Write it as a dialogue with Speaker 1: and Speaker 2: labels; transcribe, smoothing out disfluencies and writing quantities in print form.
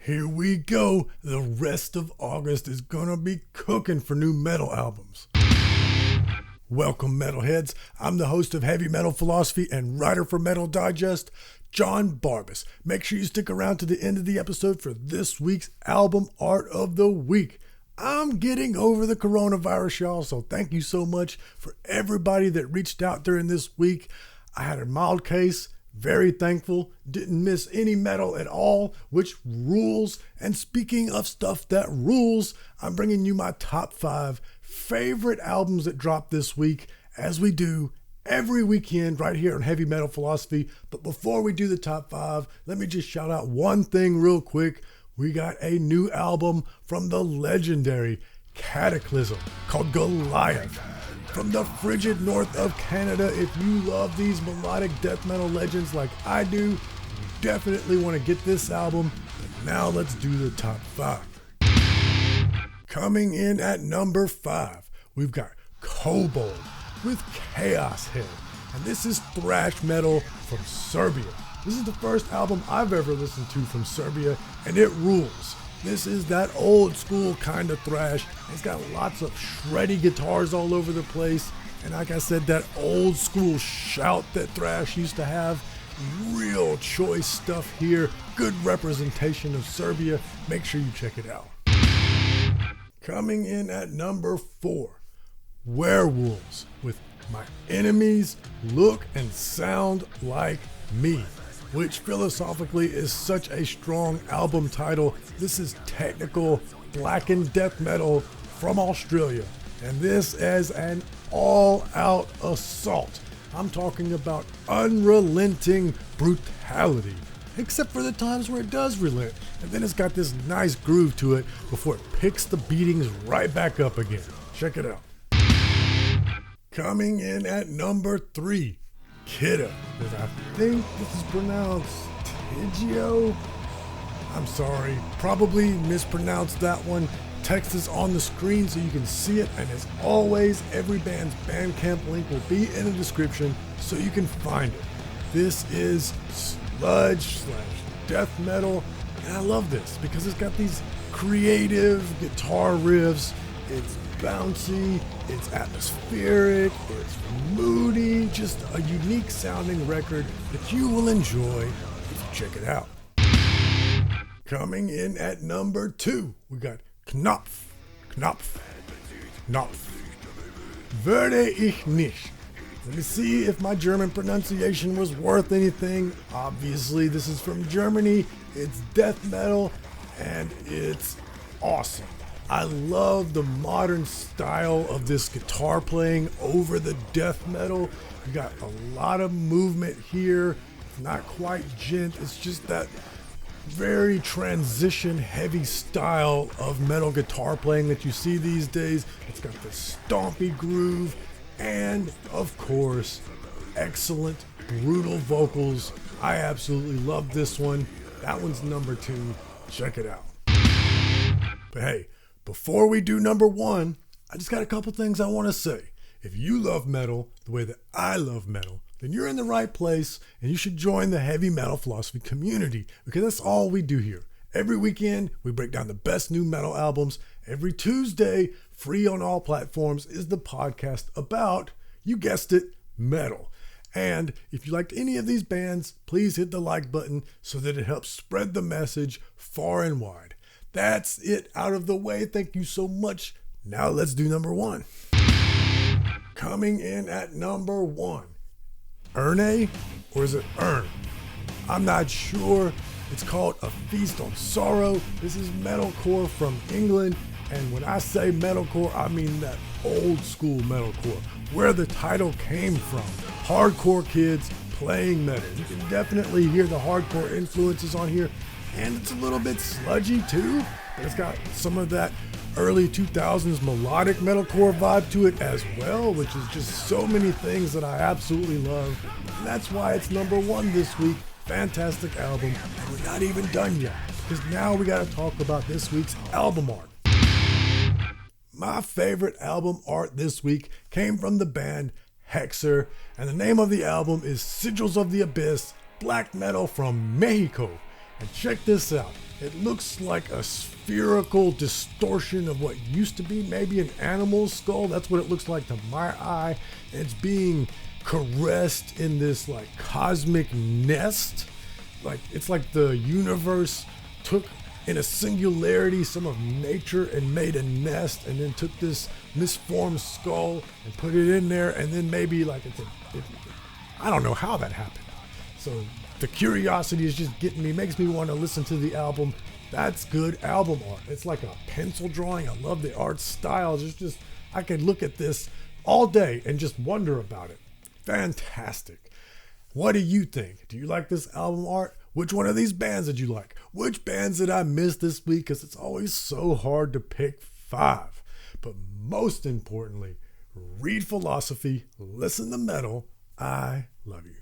Speaker 1: Here we go. The rest of August is gonna be cooking for new metal albums. Welcome, metalheads. I'm the host of Heavy Metal Philosophy and writer for Metal Digest, John Barbas. Make sure you stick around to the end of the episode for this week's album art of the week. I'm getting over the coronavirus, y'all, so thank you so much for everybody that reached out during this week. I had a mild case. Very thankful, didn't miss any metal at all, which rules. And speaking of stuff that rules, I'm bringing you my top 5 favorite albums that dropped this week, as we do every weekend right here on Heavy Metal Philosophy. But before we do the top 5, let me just shout out one thing real quick. We got a new album from the legendary Cataclysm called Goliath. From the frigid north of Canada, if you love these melodic death metal legends like I do, you definitely want to get this album. But now let's do the top 5. Coming in at number 5, we've got Cobolt with Chaos Head. And this is thrash metal from Serbia. This is the first album I've ever listened to from Serbia, and it rules. This is that old school kind of thrash. It's got lots of shreddy guitars all over the place. And like I said, that old school shout that thrash used to have. Real choice stuff here. Good representation of Serbia. Make sure you check it out. Coming in at number 4, Werewolves with My Enemies Look and Sound Like Me, which philosophically is such a strong album title. This is technical blackened death metal from Australia, and this is an all-out assault. I'm talking about unrelenting brutality, except for the times where it does relent, and then it's got this nice groove to it before it picks the beatings right back up again. Check it out. Coming in at number 3, Kidda, because I think this is pronounced Tigio. I'm sorry, probably mispronounced that one. Text is on the screen so you can see it, and as always, every band's Bandcamp link will be in the description so you can find it. This is sludge/death metal, and I love this because it's got these creative guitar riffs. It's bouncy, it's atmospheric, it's moody, just a unique sounding record that you will enjoy if you check it out. Coming in at number 2, we got Knopf. Würde ich nicht. Let me see if my German pronunciation was worth anything. Obviously, this is from Germany, it's death metal, and it's awesome. I love the modern style of this guitar playing over the death metal. You got a lot of movement here. It's not quite gent. It's just that very transition heavy style of metal guitar playing that you see these days. It's got the stompy groove and, of course, excellent brutal vocals. I absolutely love this one. That one's number 2. Check it out. But hey, before we do number 1, I just got a couple things I want to say. If you love metal the way that I love metal, then you're in the right place and you should join the Heavy Metal Philosophy community, because that's all we do here. Every weekend, we break down the best new metal albums. Every Tuesday, free on all platforms, is the podcast about, you guessed it, metal. And if you liked any of these bands, please hit the like button so that it helps spread the message far and wide. That's it out of the way. Thank you so much. Now let's do number 1. Coming in at number 1, Erne, or is it Ern? I'm not sure. It's called A Feast on Sorrow. This is metalcore from England. And when I say metalcore, I mean that old school metalcore, where the title came from. Hardcore kids playing metal. You can definitely hear the hardcore influences on here. And it's a little bit sludgy too, but it's got some of that early 2000s melodic metalcore vibe to it as well, which is just so many things that I absolutely love. And that's why it's number 1 this week. Fantastic album. And we're not even done yet, because now we got to talk about this week's album art. My favorite album art this week came from the band Hexer, and the name of the album is Sigils of the Abyss, black metal from Mexico. And check this out. It looks like a spherical distortion of what used to be maybe an animal's skull. That's what it looks like to my eye. And it's being caressed in this like cosmic nest. Like it's like the universe took in a singularity some of nature and made a nest, and then took this misformed skull and put it in there, and then maybe like I don't know how that happened. So the curiosity is just getting me, makes me want to listen to the album. That's good album art. It's like a pencil drawing. I love the art style. It's just I could look at this all day and just wonder about it. Fantastic. What do you think? Do you like this album art? Which one of these bands did you like? Which bands did I miss this week? Because it's always so hard to pick 5. But most importantly, read philosophy, listen to metal. I love you.